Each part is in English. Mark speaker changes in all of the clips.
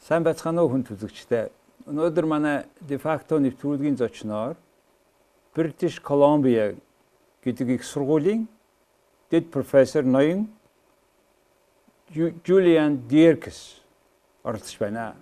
Speaker 1: Сайн байцгаана уу хүн үзэгчдээ. Өнөөдөр манай de facto нэвтрүүлгийн зочноор Бритиш Колумбын их Сургуулийн дэд профессор ноён Julian Dierkes оролцож байна.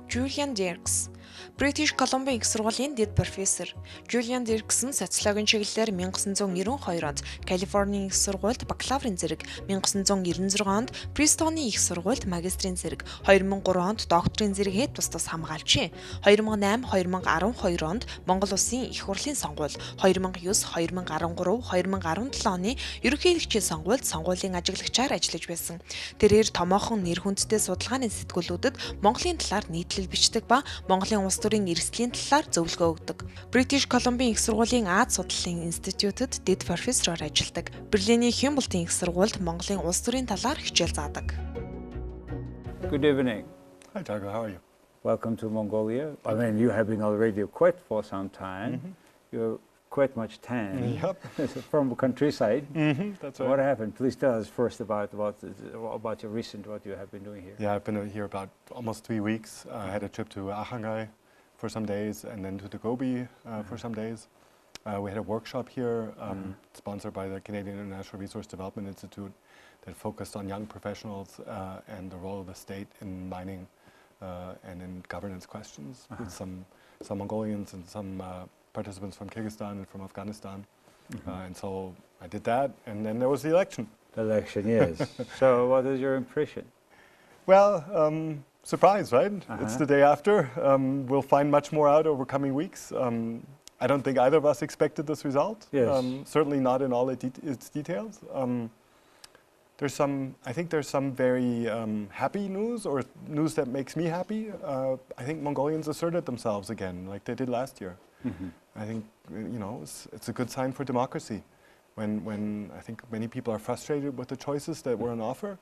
Speaker 2: Julian Dierkes Бритиш Колумбын Их Сургуулийн дэд профессор. Julian Dierkes нь социологийн чиглэлээр 1992 онд Калифорний их сургуульд бакалаврын зэрэг, 1996 онд Пристоны их сургуульд магистрийн зэрэг, 2003 онд докторийн зэрэгээ тус хамгаалжээ. 2008-2012 онд Монгол улсын их хурлын сонгуул, 2009-2013, 2017 оны ерөнхийлөгчийн сонгуульд Сонгуулийн ажиглагчаар ажиллаж байсан. Тэрээр томоохон нэр хүндтэй судалгааны сэтгүүлүүдэд Монголын талаар нийтлэл бичдэг ба Монголын улс төрийн эрсдлийн талаар зөвлөгөө өгдөг. Бритиш Колумбын их сургуулийн Аз судлалын институтэд дэд профессороор ажилладаг. Берлиний Хюмболтын их сургуульд Монголын улс төрийн талаар хичээл заадаг.
Speaker 1: Good evening.
Speaker 3: Hi Tiger, how are you?
Speaker 1: Welcome to Mongolia. I mean, you have been already quite for some time. You're quite much tan.
Speaker 3: Yep.
Speaker 1: From the countryside.
Speaker 3: That's right.
Speaker 1: What happened? Please tell us first about your recent, what you have been doing here.
Speaker 3: Yeah, I've been here about almost 3 weeks. I had a trip to Ahangai for some days and then to the Gobi for some days. We had a workshop here sponsored by the Canadian International Resource Development Institute that focused on young professionals and the role of the state in mining and in governance questions with some Mongolians and some participants from Kyrgyzstan and from Afghanistan. And so I did that, and then there was the election.
Speaker 1: The election, yes. So what is your impression?
Speaker 3: Well, surprise, right? It's the day after. We'll find much more out over coming weeks. I don't think either of us expected this result.
Speaker 1: Yes.
Speaker 3: Certainly not in all its details. I think there's some very happy news, or news that makes me happy. I think Mongolians asserted themselves again, like they did last year. I think it's a good sign for democracy when I think many people are frustrated with the choices that were on offer,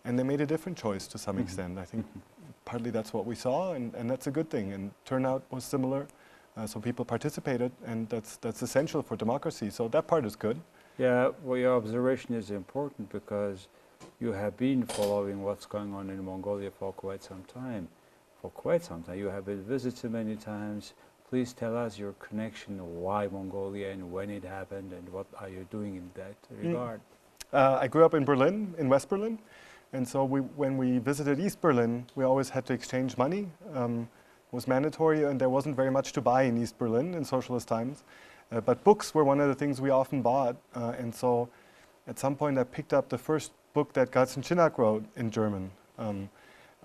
Speaker 3: and they made a different choice to some extent. I think partly that's what we saw, and that's a good thing. And turnout was similar, so people participated, and that's essential for democracy. So that part is good.
Speaker 1: Yeah, well, your observation is important because you have been following what's going on in Mongolia for quite some time. You have been visited many times. Please tell us your connection, why Mongolia and when it happened, and what are you doing in that regard?
Speaker 3: I grew up in Berlin, in West Berlin, and so when we visited East Berlin, we always had to exchange money. It was mandatory, and there wasn't very much to buy in East Berlin in socialist times. But books were one of the things we often bought, and so at some point I picked up the first book that Газрын wrote in German.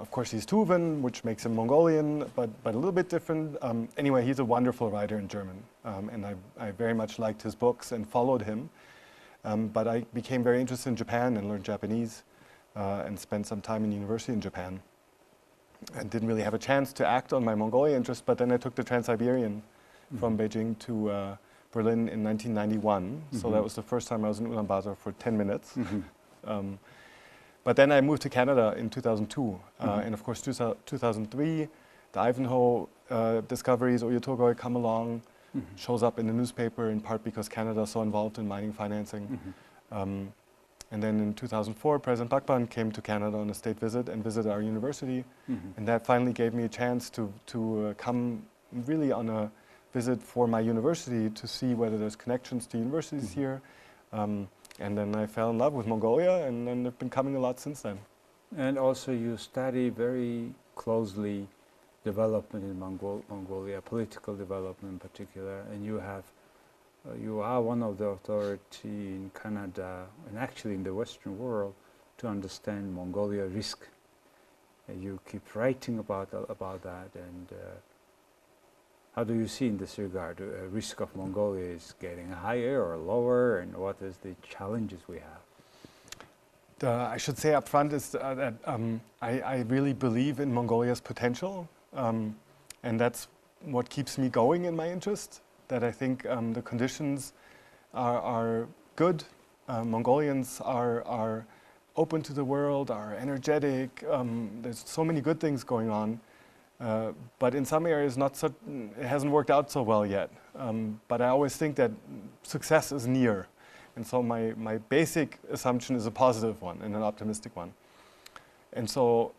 Speaker 3: Of course, he's Tuvan, which makes him Mongolian, but a little bit different. Anyway, he's a wonderful writer in German, and I very much liked his books and followed him. But I became very interested in Japan and learned Japanese and spent some time in university in Japan. And didn't really have a chance to act on my Mongolia interest, but then I took the Trans-Siberian from Beijing to Berlin in 1991. So that was the first time I was in Ulaanbaatar for 10 minutes. But then I moved to Canada in 2002. And of course, 2003, the Ivanhoe discoveries, Oyu-Tolgoi come along, shows up in the newspaper in part because Canada is so involved in mining financing. And then in 2004, President Bakban came to Canada on a state visit and visited our university. And that finally gave me a chance to come really on a visit for my university to see whether there's connections to universities here. And then I fell in love with Mongolia, and then I've been coming a lot since then.
Speaker 1: And also you study very closely development in Mongolia, political development in particular, and you are one of the authority in Canada, and actually in the Western world, to understand Mongolia risk. And you keep writing about that, and how do you see in this regard, risk of Mongolia is getting higher or lower, and what is the challenges we have?
Speaker 3: I should say up front is that I really believe in Mongolia's potential, and that's what keeps me going in my interest, that I think the conditions are good. Mongolians are open to the world, are energetic. There's so many good things going on. But in some areas, it hasn't worked out so well yet. But I always think that success is near. And so my basic assumption is a positive one and an optimistic one. And so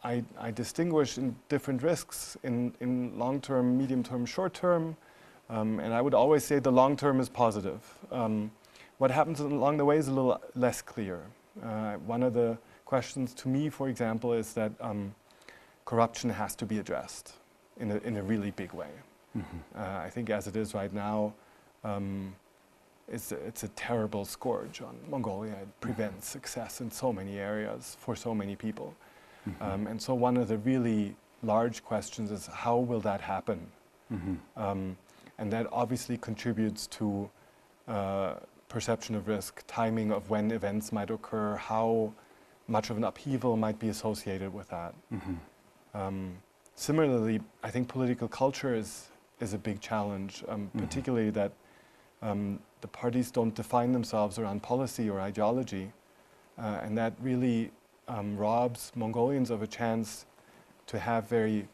Speaker 3: I distinguish in different risks in long-term, medium-term, short-term, and I would always say the long-term is positive. What happens along the way is a little less clear. One of the questions to me, for example, is that corruption has to be addressed in a really big way. I think as it is right now, it's a terrible scourge on Mongolia. It prevents success in so many areas for so many people. And so one of the really large questions is how will that happen? And that obviously contributes to perception of risk, timing of when events might occur, how much of an upheaval might be associated with that. Similarly, I think political culture is a big challenge, particularly that the parties don't define themselves around policy or ideology, and that really robs Mongolians of a chance to have very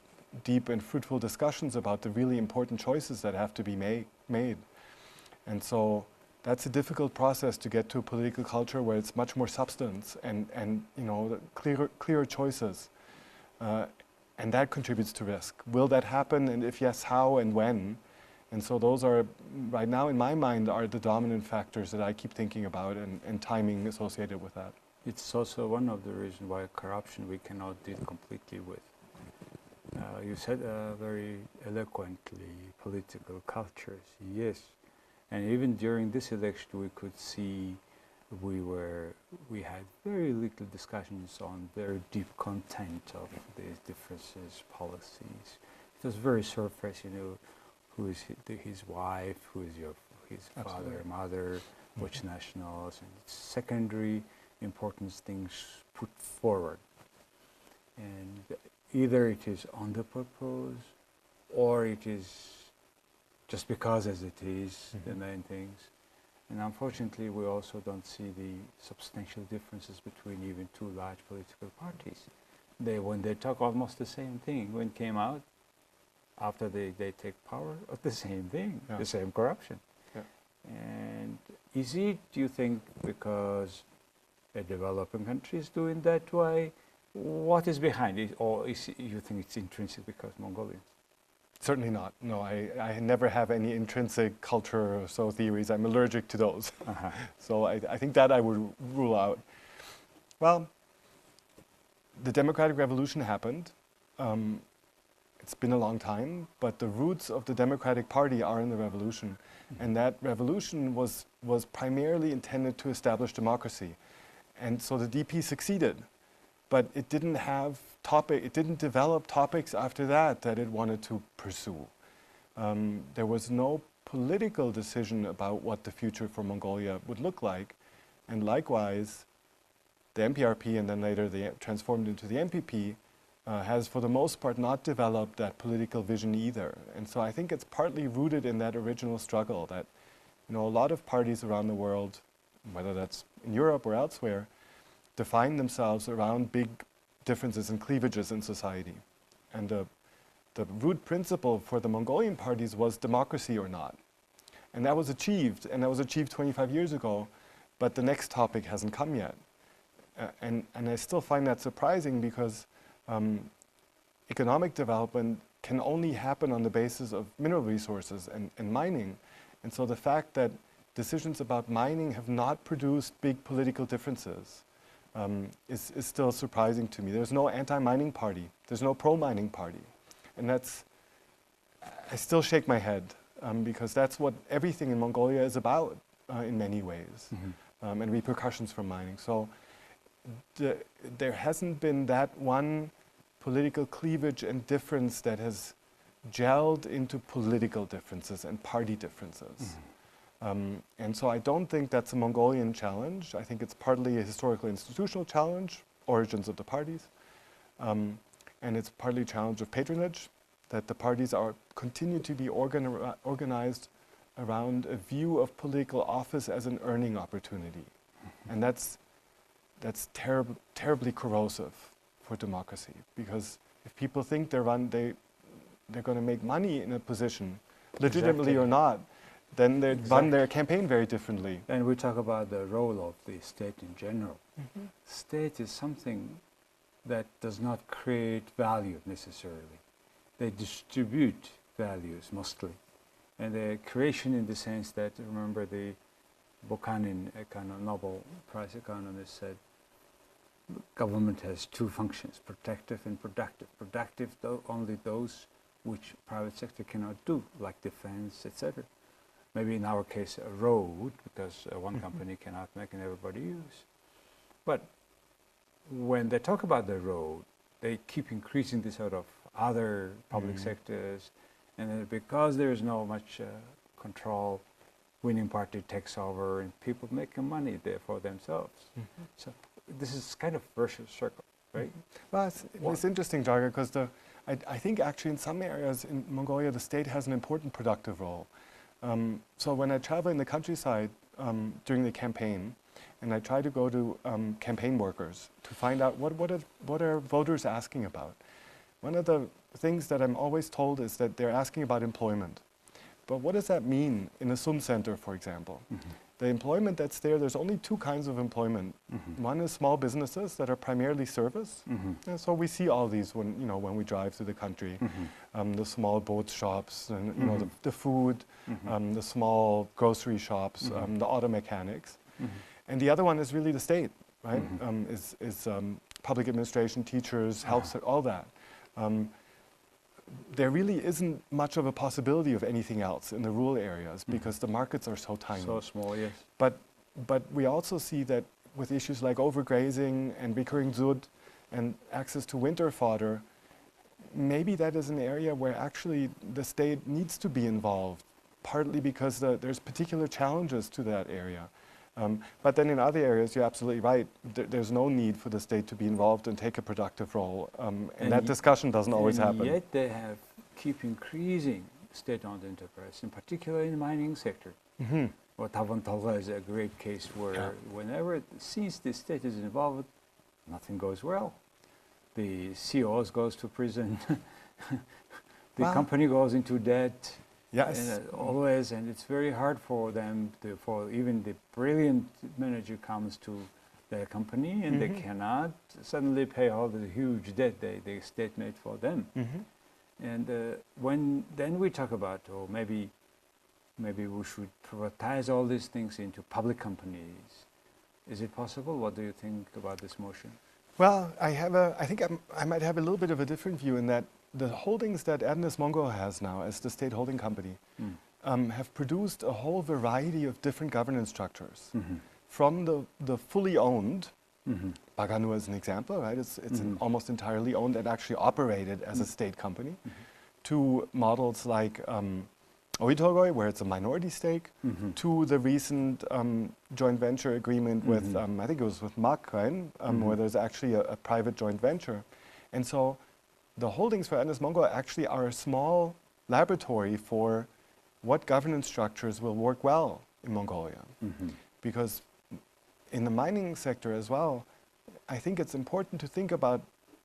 Speaker 3: deep and fruitful discussions about the really important choices that have to be made. And so that's a difficult process to get to a political culture where it's much more substance and you know, clearer choices. And that contributes to risk. Will that happen? And if yes, how and when? And so those are, right now in my mind, are the dominant factors that I keep thinking about and timing associated with that.
Speaker 1: It's also one of the reasons why corruption we cannot deal completely with. You said very eloquently, political cultures, yes. And even during this election we could see we had very little discussions on very deep content of these differences, policies. It was very surface, you know, who is his wife, who is his father, mother, which nationals, and secondary important things put forward. And either it is on the purpose, or it is just because as it is, the main things. And unfortunately, we also don't see the substantial differences between even two large political parties. When they talk almost the same thing, when it came out, after they take power, the same thing, the same corruption. And is it, do you think, because a developing country is doing that way? What is behind it? Or you think it's intrinsic because Mongolians?
Speaker 3: Certainly not. No, I never have any intrinsic culture or so theories. I'm allergic to those. So I think that I would rule out. Well, the democratic revolution happened. It's been a long time, but the roots of the Democratic Party are in the revolution. And that revolution was primarily intended to establish democracy. And so the DP succeeded. But it didn't have it didn't develop topics after that it wanted to pursue. There was no political decision about what the future for Mongolia would look like. And likewise, the MPRP and then later transformed into the MPP has for the most part not developed that political vision either. And so I think it's partly rooted in that original struggle that, you know, a lot of parties around the world, whether that's in Europe or elsewhere, define themselves around big differences and cleavages in society. And the root principle for the Mongolian parties was democracy or not. And that was achieved 25 years ago, but the next topic hasn't come yet. And I still find that surprising because economic development can only happen on the basis of mineral resources and mining. And so the fact that decisions about mining have not produced big political differences is still surprising to me. There's no anti-mining party. There's no pro-mining party. And I still shake my head because that's what everything in Mongolia is about in many ways, and repercussions from mining. So there hasn't been that one political cleavage and difference that has gelled into political differences and party differences. And so I don't think that's a Mongolian challenge. I think it's partly a historical institutional challenge, origins of the parties, and it's partly a challenge of patronage, that the parties continue to be organized around a view of political office as an earning opportunity. And that's terribly corrosive for democracy, because if people think they're going to make money in a position, legitimately or not, then they run their campaign very differently.
Speaker 1: And we talk about the role of the state in general. State is something that does not create value necessarily. They distribute values mostly. And the creation in the sense that, remember the Buchanan, a kind of Nobel Prize economist, said government has two functions, protective and productive. Productive, though, only those which private sector cannot do, like defense, etc. Maybe in our case a road, because one company cannot make and everybody use. But when they talk about the road, they keep increasing the sort of other public sectors, and then because there is no much control, winning party takes over and people making money there for themselves. So this is kind of virtuous circle, right?
Speaker 3: Well, it's interesting, Jarga, because I think actually in some areas in Mongolia the state has an important productive role. So when I travel in the countryside during the campaign, and I try to go to campaign workers to find out what are voters asking about. One of the things that I'm always told is that they're asking about employment. But what does that mean in a SUM center, for example? The employment that's there, there's only two kinds of employment. One is small businesses that are primarily service. And so we see all these when we drive through the country. The small boat shops, and the food, the small grocery shops, the auto mechanics. And the other one is really the state, right? Is public administration, teachers, health, all that. There really isn't much of a possibility of anything else in the rural areas because the markets are so tiny.
Speaker 1: So small, yes.
Speaker 3: But we also see that with issues like overgrazing and recurring zud and access to winter fodder, maybe that is an area where actually the state needs to be involved, partly because there's particular challenges to that area. But then in other areas, you're absolutely right. There's no need for the state to be involved and take a productive role. And that discussion doesn't always happen.
Speaker 1: Yet they keep increasing state-owned enterprise, in particular in the mining sector. Well, Tavan is a great case where whenever since the state is involved, nothing goes well. The CEOs goes to prison. The company goes into debt.
Speaker 3: Yes.
Speaker 1: Always, and it's very hard for them, for even the brilliant manager comes to their company and they cannot suddenly pay all the huge debt the state made for them. And then we talk about, maybe we should privatize all these things into public companies. Is it possible? What do you think about this motion?
Speaker 3: Well, I think I might have a little bit of a different view in that the holdings that Adnes Mongo has now as the state holding company have produced a whole variety of different governance structures. From the fully owned, Baganu is an example, right? It's almost entirely owned and actually operated as a state company, to models like Oitogoi, where it's a minority stake, to the recent joint venture agreement with, I think it was with Makrein, where there's actually a private joint venture. And so the holdings for Adnes Mongo actually are a small laboratory for what governance structures will work well in Mongolia. Because in the mining sector as well, I think it's important to think about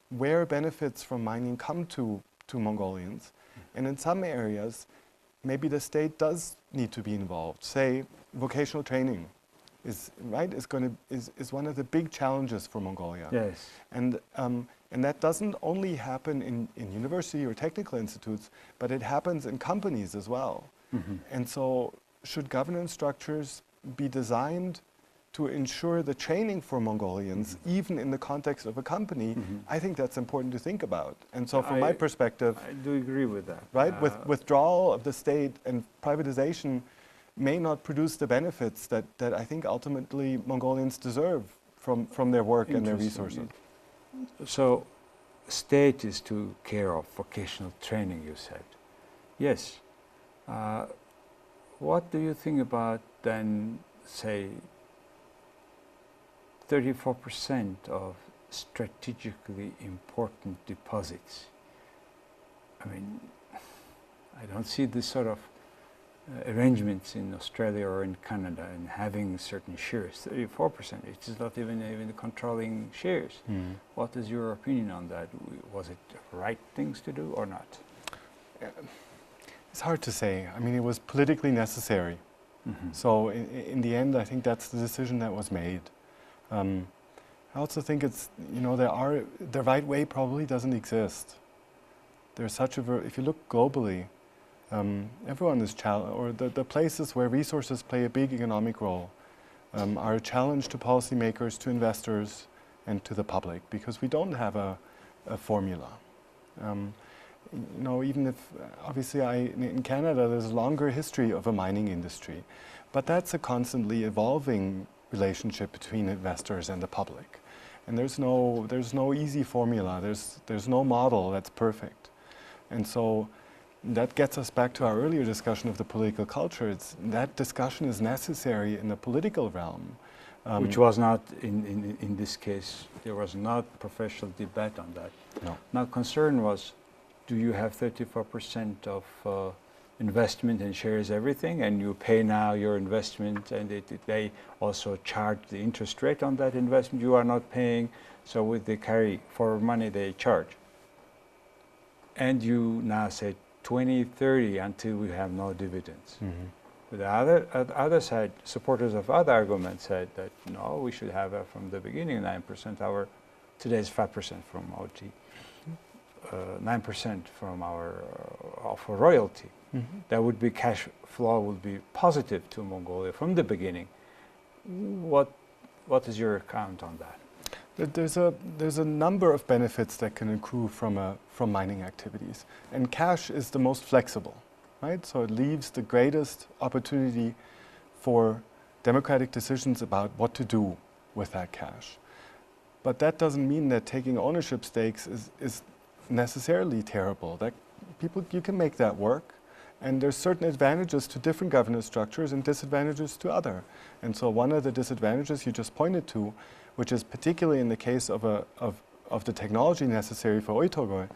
Speaker 3: where benefits from mining come to Mongolians. And in some areas, maybe the state does need to be involved. Say, vocational training is one of the big challenges for Mongolia.
Speaker 1: Yes.
Speaker 3: And that doesn't only happen in university or technical institutes, but it happens in companies as well. And so should governance structures be designed to ensure the training for Mongolians, even in the context of a company? I think that's important to think about. And so from my perspective,
Speaker 1: I do agree with that.
Speaker 3: Right? With withdrawal of the state and privatization may not produce the benefits that I think ultimately Mongolians deserve from their work and their resources.
Speaker 1: So state is to care of vocational training, you said. Yes. What do you think about then, say, 34% of strategically important deposits? I mean, I don't see this sort of arrangements in Australia or in Canada and having certain shares. 34%, it is not even controlling shares. What is your opinion on that? Was it the right things to do or not?
Speaker 3: It's hard to say. I mean, it was politically necessary. So in the end, I think that's the decision that was made. I also think it's, the right way probably doesn't exist. There's such if you look globally, everyone is or the places where resources play a big economic role are a challenge to policymakers, to investors, and to the public, because we don't have a formula. Even if, obviously, in Canada, there's a longer history of a mining industry, but that's a constantly evolving relationship between investors and the public. And there's no easy formula, there's no model that's perfect. And so that gets us back to our earlier discussion of the political culture. That discussion is necessary in the political realm.
Speaker 1: Which was not, in this case, there was not professional debate on that.
Speaker 3: No.
Speaker 1: Now, concern was, do you have 34% of investment in shares, everything, and you pay now your investment, and they also charge the interest rate on that investment you are not paying, so they carry for money they charge. And you now say 20, 30 until we have no dividends.
Speaker 3: Mm-hmm.
Speaker 1: But the other side, supporters of other arguments said that no, we should have from the beginning 9%. Today's 5% from OT, 9% from our for royalty.
Speaker 3: Mm-hmm.
Speaker 1: That would be cash flow would be positive to Mongolia from the beginning. What is your account on that?
Speaker 3: There's a number of benefits that can accrue from mining activities, and cash is the most flexible, right? So it leaves the greatest opportunity for democratic decisions about what to do with that cash. But that doesn't mean that taking ownership stakes is necessarily terrible. That you can make that work, and there's certain advantages to different governance structures and disadvantages to other. And so one of the disadvantages you just pointed to, which is particularly in the case of the technology necessary for Oitogo,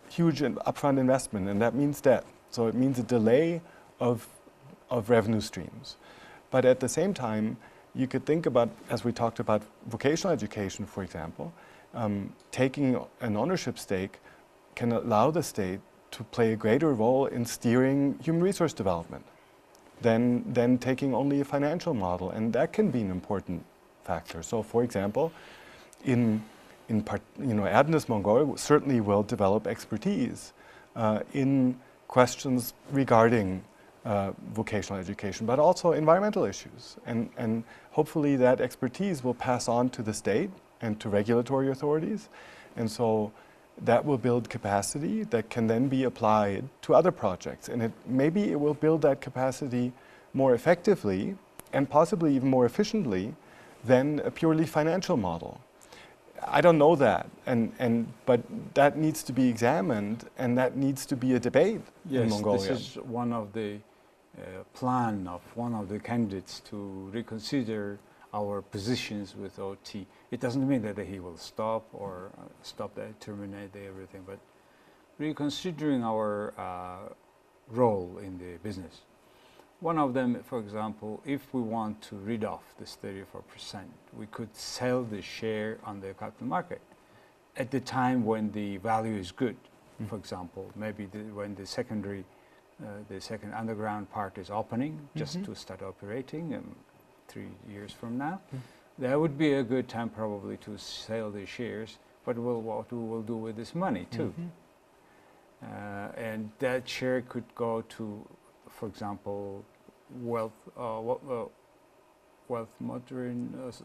Speaker 3: huge upfront investment, and that means debt. So it means a delay of revenue streams. But at the same time, you could think about, as we talked about vocational education, for example, taking an ownership stake can allow the state to play a greater role in steering human resource development than taking only a financial model, and that can be an important factor. So, for example, Adnes Mongolia certainly will develop expertise in questions regarding vocational education, but also environmental issues, and hopefully that expertise will pass on to the state and to regulatory authorities, and so that will build capacity that can then be applied to other projects, and maybe it will build that capacity more effectively and possibly even more efficiently than a purely financial model. I don't know that, but that needs to be examined, and that needs to be a debate in Mongolia.
Speaker 1: Yes, this is one of the plan of one of the candidates to reconsider our positions with OT. It doesn't mean that he will stop or terminate everything, but reconsidering our role in the business. One of them, for example, if we want to rid off this 34%, we could sell the share on the capital market at the time when the value is good. Mm-hmm. For example, maybe when the second underground part is opening, just to start operating 3 years from now. Mm-hmm. That would be a good time probably to sell the shares, but what we will do with this money too. Mm-hmm. And that share could go to, for example,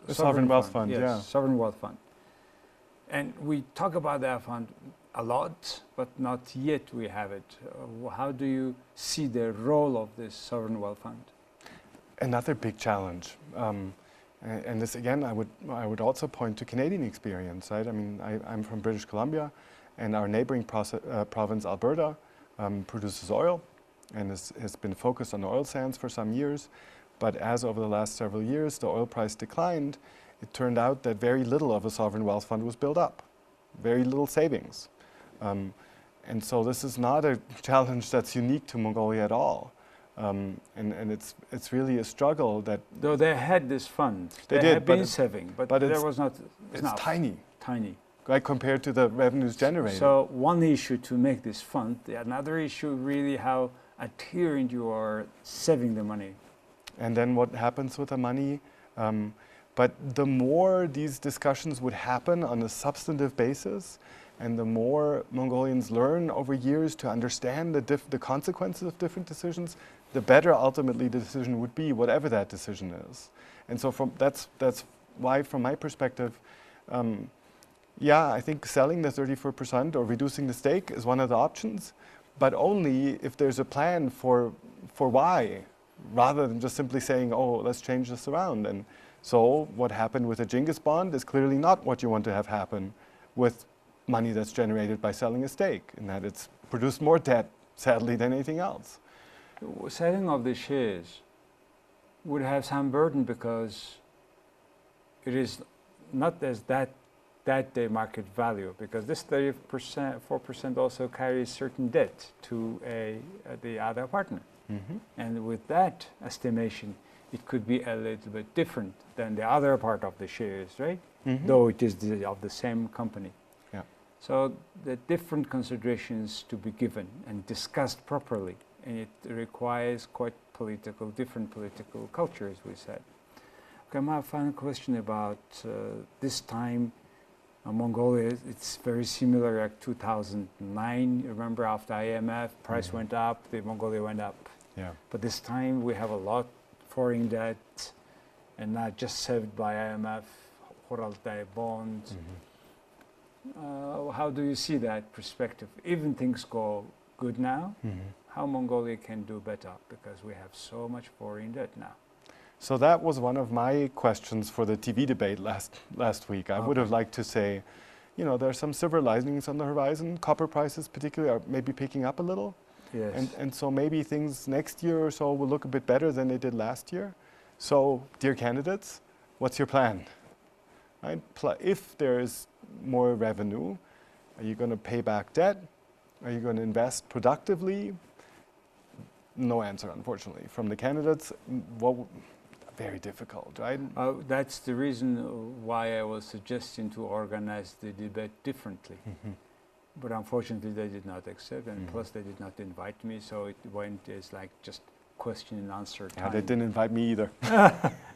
Speaker 3: sovereign wealth fund.
Speaker 1: Yes,
Speaker 3: yeah,
Speaker 1: sovereign wealth fund. And we talk about that fund a lot, but not yet we have it. How do you see the role of this sovereign wealth fund?
Speaker 3: Another big challenge, and this again, I would also point to Canadian experience. Right? I mean, I'm from British Columbia, and our neighboring province, Alberta, produces oil, and has been focused on oil sands for some years. But as over the last several years the oil price declined, it turned out that very little of a sovereign wealth fund was built up, very little savings. And so this is not a challenge that's unique to Mongolia at all. And it's really a struggle that...
Speaker 1: Though they had this fund, they had been saving, but there was not enough.
Speaker 3: It's tiny.
Speaker 1: Tiny.
Speaker 3: Right, compared to the revenues generated.
Speaker 1: So one issue to make this fund, another issue really how adherent you are saving the money.
Speaker 3: And then what happens with the money? But the more these discussions would happen on a substantive basis, and the more Mongolians learn over years to understand the consequences of different decisions, the better ultimately the decision would be, whatever that decision is. And so that's why, from my perspective, I think selling the 34% or reducing the stake is one of the options, but only if there's a plan for why, rather than just simply saying, oh, let's change this around. And so what happened with the Genghis bond is clearly not what you want to have happen with money that's generated by selling a stake, in that it's produced more debt, sadly, than anything else.
Speaker 1: Selling of the shares would have some burden because it is not as that day market value, because this 4% also carries certain debt to the other partner. Mm-hmm. And with that estimation, it could be a little bit different than the other part of the shares, right? Mm-hmm. Though it is of the same company. Yeah. So the different considerations to be given and discussed properly, and it requires quite different political culture, as we said. Okay, my final question about this time, Mongolia, it's very similar like 2009. Remember, after IMF, price went up, the Mongolia went up. Yeah. But this time we have a lot foreign debt, and not just saved by IMF, ulsтай bonds. Mm-hmm. How do you see that perspective? Even things go good now, how Mongolia can do better, because we have so much foreign debt now.
Speaker 3: So that was one of my questions for the TV debate last week. I would have liked to say, there are some silver linings on the horizon. Copper prices particularly are maybe picking up a little. Yes. And so maybe things next year or so will look a bit better than they did last year. So, dear candidates, what's your plan? Right? If there is more revenue, are you going to pay back debt? Are you going to invest productively? No answer, unfortunately. From the candidates, very difficult, right?
Speaker 1: That's the reason why I was suggesting to organize the debate differently. Mm-hmm. But unfortunately, they did not accept, and plus they did not invite me, so it went as like just question and answer time.
Speaker 3: Yeah, they didn't invite me either.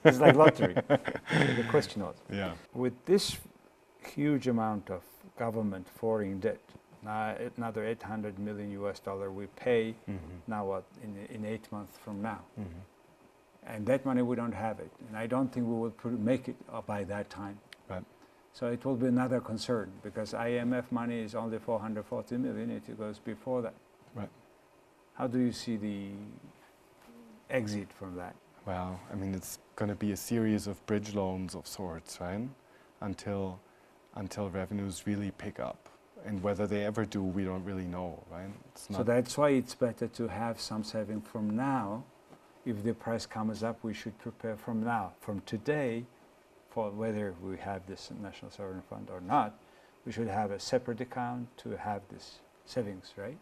Speaker 1: It's like lottery. The question was. Yeah. With this huge amount of government foreign debt, another $800 million we pay now what in 8 months from now, and that money we don't have it, and I don't think we will make it by that time. Right. So it will be another concern, because IMF money is only 440 million. It goes before that. Right. How do you see the exit from that?
Speaker 3: Well, I mean, it's going to be a series of bridge loans of sorts, right? Until revenues really pick up. And whether they ever do, we don't really know, right?
Speaker 1: So that's why it's better to have some saving from now. If the price comes up, we should prepare from now. From today, for whether we have this National Sovereign Fund or not, we should have a separate account to have this savings, right?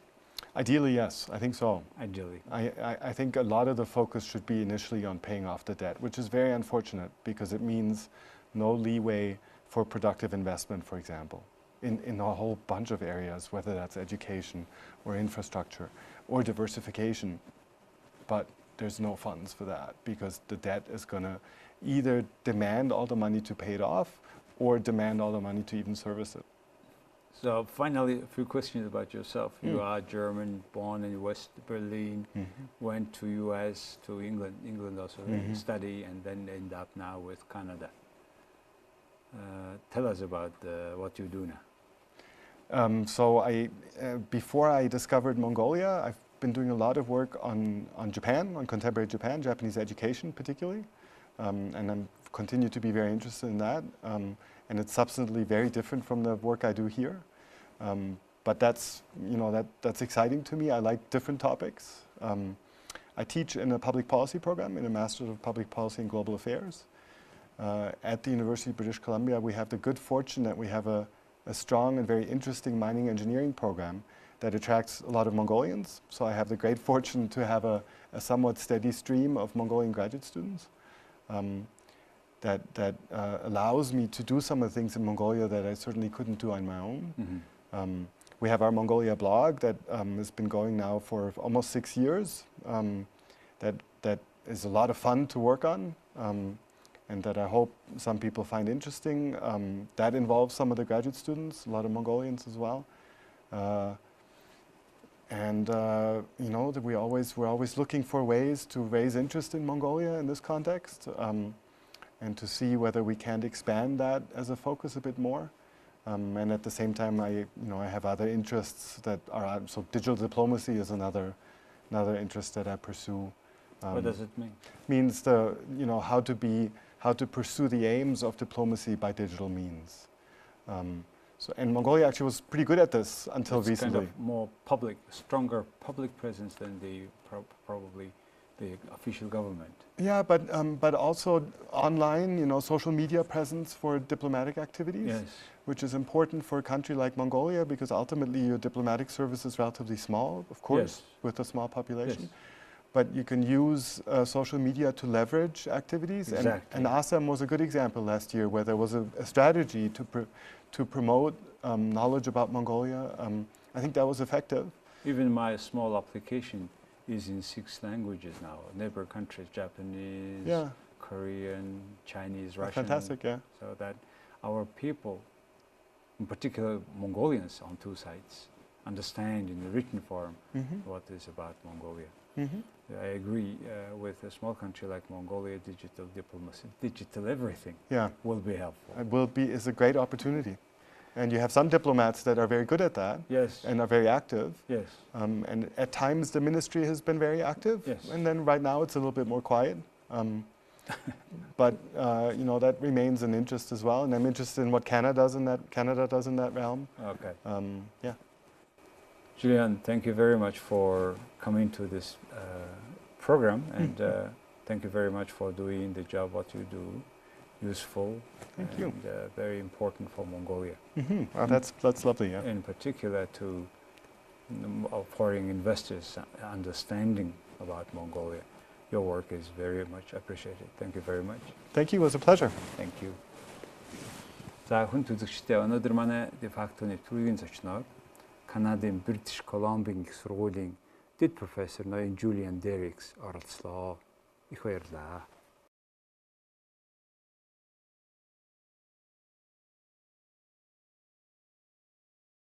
Speaker 3: Ideally, yes, I think so.
Speaker 1: Ideally.
Speaker 3: I think a lot of the focus should be initially on paying off the debt, which is very unfortunate, because it means no leeway for productive investment, for example, in a whole bunch of areas, whether that's education or infrastructure or diversification. But there's no funds for that, because the debt is going to either demand all the money to pay it off or demand all the money to even service it.
Speaker 1: So finally, a few questions about yourself. You are German, born in West Berlin, went to US, to England also study, and then end up now with Canada. Tell us about what you do now.
Speaker 3: So before I discovered Mongolia, I've been doing a lot of work on Japan, on contemporary Japan, Japanese education particularly, and I'm continue to be very interested in that. And it's substantially very different from the work I do here. But that's exciting to me. I like different topics. I teach in a public policy program, in a Master's of Public Policy and Global Affairs. At the University of British Columbia, we have the good fortune that we have a strong and very interesting mining engineering program that attracts a lot of Mongolians. So I have the great fortune to have a somewhat steady stream of Mongolian graduate students. That allows me to do some of the things in Mongolia that I certainly couldn't do on my own. We have our Mongolia blog that has been going now for almost 6 years. That is a lot of fun to work on, and that I hope some people find interesting. That involves some of the graduate students, a lot of Mongolians as well. You know, that we're always looking for ways to raise interest in Mongolia in this context, and to see whether we can expand that as a focus a bit more. And at the same time, I have other interests that are, so digital diplomacy is another interest that I pursue.
Speaker 1: What does it mean?
Speaker 3: Means how to pursue the aims of diplomacy by digital means. And Mongolia actually was pretty good at this until recently.
Speaker 1: Kind of more public, stronger public presence than probably the official government.
Speaker 3: Yeah, but also online, social media presence for diplomatic activities,
Speaker 1: yes,
Speaker 3: which is important for a country like Mongolia because ultimately your diplomatic service is relatively small, of course,
Speaker 1: yes,
Speaker 3: with a small population.
Speaker 1: Yes.
Speaker 3: But you can use social media to leverage activities.
Speaker 1: Exactly.
Speaker 3: And ASAM was a good example last year where there was a strategy to promote knowledge about Mongolia. I think that was effective.
Speaker 1: Even my small application is in 6 languages now. Neighbor countries, Japanese,
Speaker 3: yeah,
Speaker 1: Korean, Chinese, Russian.
Speaker 3: Fantastic, yeah.
Speaker 1: So that our people, in particular Mongolians on 2 sides, understand in the written form what is about Mongolia. I agree with a small country like Mongolia, digital diplomacy, digital everything,
Speaker 3: yeah,
Speaker 1: will be helpful.
Speaker 3: It is a great opportunity. And you have some diplomats that are very good at that,
Speaker 1: yes,
Speaker 3: and are very active.
Speaker 1: Yes.
Speaker 3: And at times the ministry has been very active,
Speaker 1: yes,
Speaker 3: and then right now it's a little bit more quiet. But that remains an interest as well, and I'm interested in what Canada does in that realm.
Speaker 1: Okay.
Speaker 3: Yeah.
Speaker 1: Julian, thank you very much for coming to this program, and thank you very much for doing the job what you do. Useful,
Speaker 3: thank you.
Speaker 1: Very important for Mongolia.
Speaker 3: Well, that's lovely. Yeah.
Speaker 1: In particular, to foreign investors understanding about Mongolia. Your work is very much appreciated. Thank you very much.
Speaker 3: Thank you. It was a pleasure.
Speaker 1: Thank you. За хүн үзэгчдээ өнөөдөр манай de facto нэвтрүүлгийн зочноор Канадын Бритиш Колумбын Их Сургуулийн дэд профессор ноён Julian Dierkes оролцлоо. Их баярлалаа.